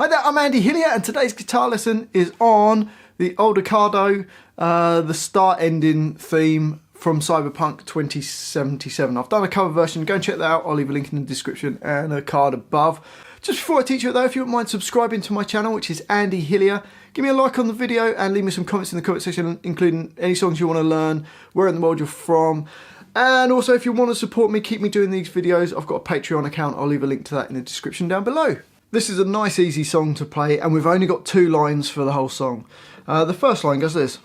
Hi there, I'm Andy Hillier and today's guitar lesson is on the Aldecaldos, the start-ending theme from Cyberpunk 2077. I've done a cover version, go and check that out, I'll leave a link in the description and a card above. Just before I teach you though, if you wouldn't mind subscribing to my channel, which is Andy Hillier, give me a like on the video and leave me some comments in the comment section, including any songs you want to learn, where in the world you're from. And also if you want to support me, keep me doing these videos, I've got a Patreon account, I'll leave a link to that in the description down below. This is a nice easy song to play and we've only got 2 lines for the whole song. The first line goes this.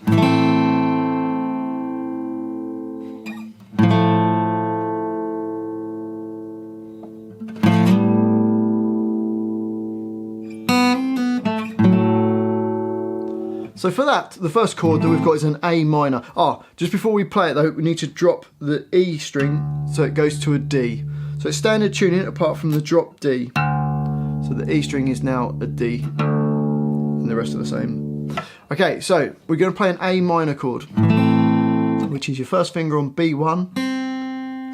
So for that, the first chord that we've got is an A minor. Just before we play it though, we need to drop the E string so it goes to a D. So it's standard tuning apart from the drop D. So the E string is now a D and the rest are the same. Okay, so we're going to play an A minor chord, which is your first finger on B1,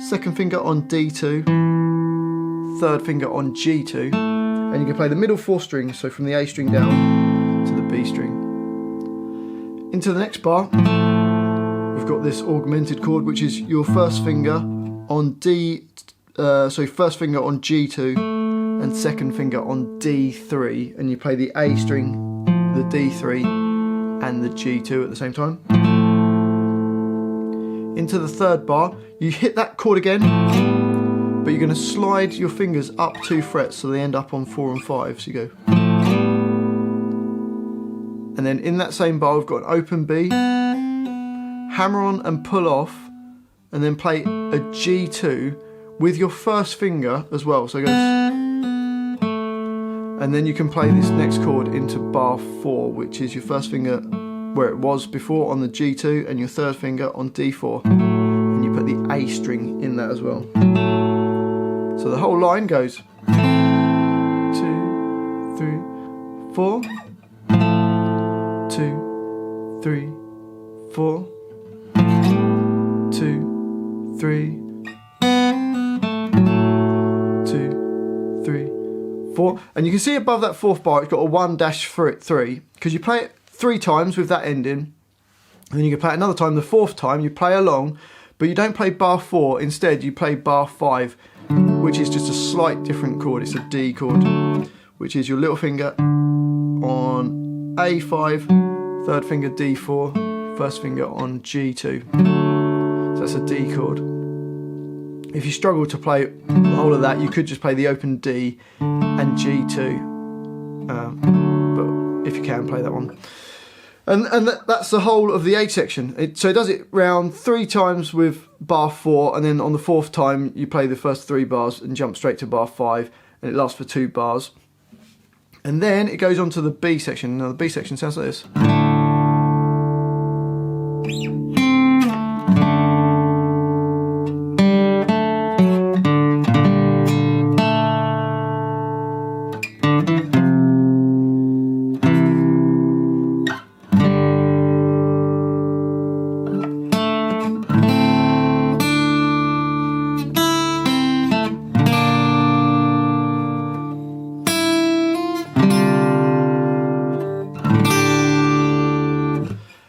second finger on D2, third finger on G2, and you can play the middle 4 strings, so from the A string down to the B string. Into the next bar, we've got this augmented chord, which is your first finger on first finger on G2 and second finger on D3, and you play the A string, the D3 and the G2 at the same time. Into the third bar, you hit that chord again, but you're going to slide your fingers up 2 frets so they end up on 4 and 5, so you go. And then in that same bar we've got an open B, hammer on and pull off, and then play a G2 with your first finger as well, so it goes. And then you can play this next chord into bar 4, which is your first finger where it was before on the G2 and your third finger on D4, and you put the A string in that as well. So the whole line goes 2, 3, 4, 2, 3, 4, 2, 3, 2, 3, 4, and you can see above that 4th bar it's got a 1-3 because you play it 3 times with that ending, and then you can play it another time. The 4th time you play along, but you don't play bar 4, instead you play bar 5, which is just a slight different chord. It's a D chord, which is your little finger on A5, third finger D4, first finger on G2. So that's a D chord. If you struggle to play the whole of that, you could just play the open D and G2, but if you can, play that one. And that's the whole of the A section. So it does it round 3 times with bar 4, and then on the 4th time you play the first 3 bars and jump straight to bar 5, and it lasts for 2 bars. And then it goes on to the B section. Now the B section sounds like this.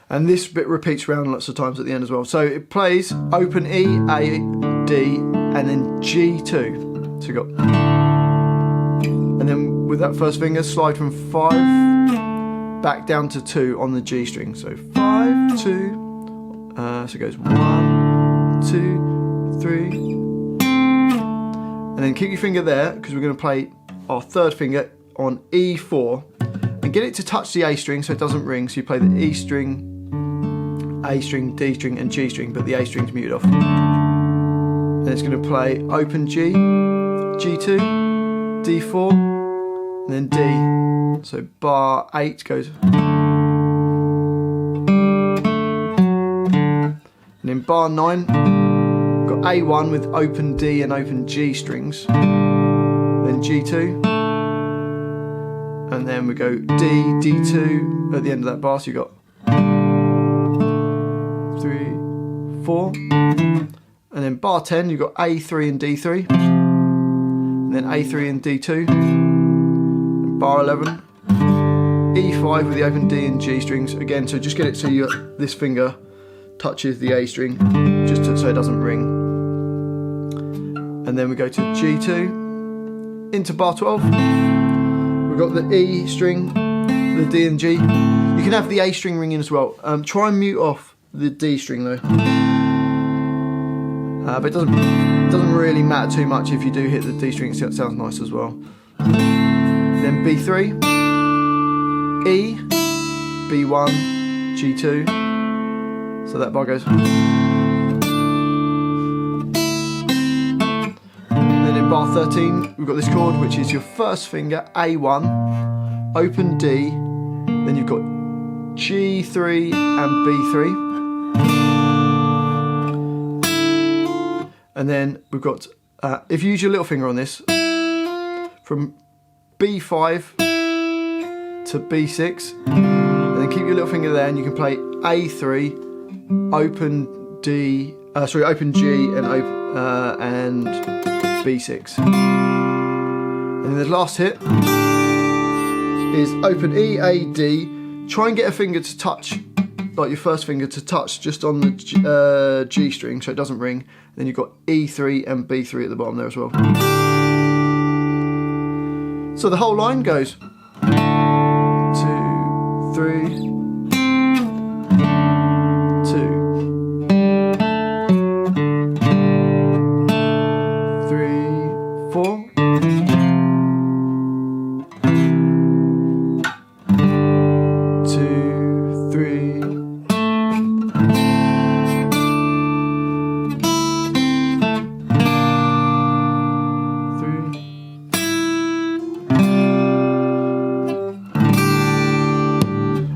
And this bit repeats around lots of times at the end as well. So it plays open E, A, D, and then G2. So you got, and then with that first finger, slide from 5 back down to 2 on the G string. So 5, 2, so it goes 1, 2, 3, and then keep your finger there because we're going to play our 3rd finger on E4 and get it to touch the A string so it doesn't ring. So you play the E string, A string, D string and G string, but the A string's muted off. Then it's going to play open G, G2, D4, and then D. So bar 8 goes. And in bar 9, we've got A1 with open D and open G strings. Then G2. And then we go D, D2 at the end of that bar, so you've got 3, 4, and then bar 10 you've got A3 and D3, and then A3 and D2, and bar 11, E5 with the open D and G strings, again, so just get it so this finger touches the A string, just so it doesn't ring. And then we go to G2, into bar 12, we've got the E string, the D and G. You can have the A string ringing as well. Try and mute off the D string though. But it doesn't really matter too much if you do hit the D string, it sounds nice as well. Then B3, E, B1, G2, so that bar goes. And then in bar 13, we've got this chord, which is your first finger, A1, open D, then you've got G3 and B3. And then we've got, if you use your little finger on this, from B5 to B6, and then keep your little finger there, and you can play A3, open D, open G, and and B6. And then the last hit is open E, A, D. Try and get a finger to touch, like your first finger to touch just on the G string, so it doesn't ring. Then you've got E3 and B3 at the bottom there as well. So the whole line goes 2, 3, 2, 3, 4, 2, 3.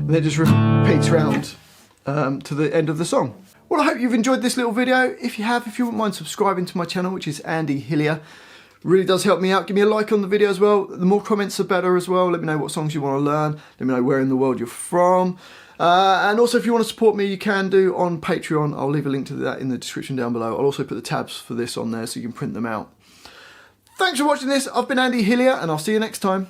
And it just repeats round to the end of the song. Well, I hope you've enjoyed this little video. If you have, if you wouldn't mind subscribing to my channel, which is Andy Hillier, really does help me out. Give me a like on the video as well. The more comments, the better as well. Let me know what songs you want to learn. Let me know where in the world you're from. And also, if you want to support me, you can do on Patreon. I'll leave a link to that in the description down below. I'll also put the tabs for this on there so you can print them out. Thanks for watching this. I've been Andy Hillier, and I'll see you next time.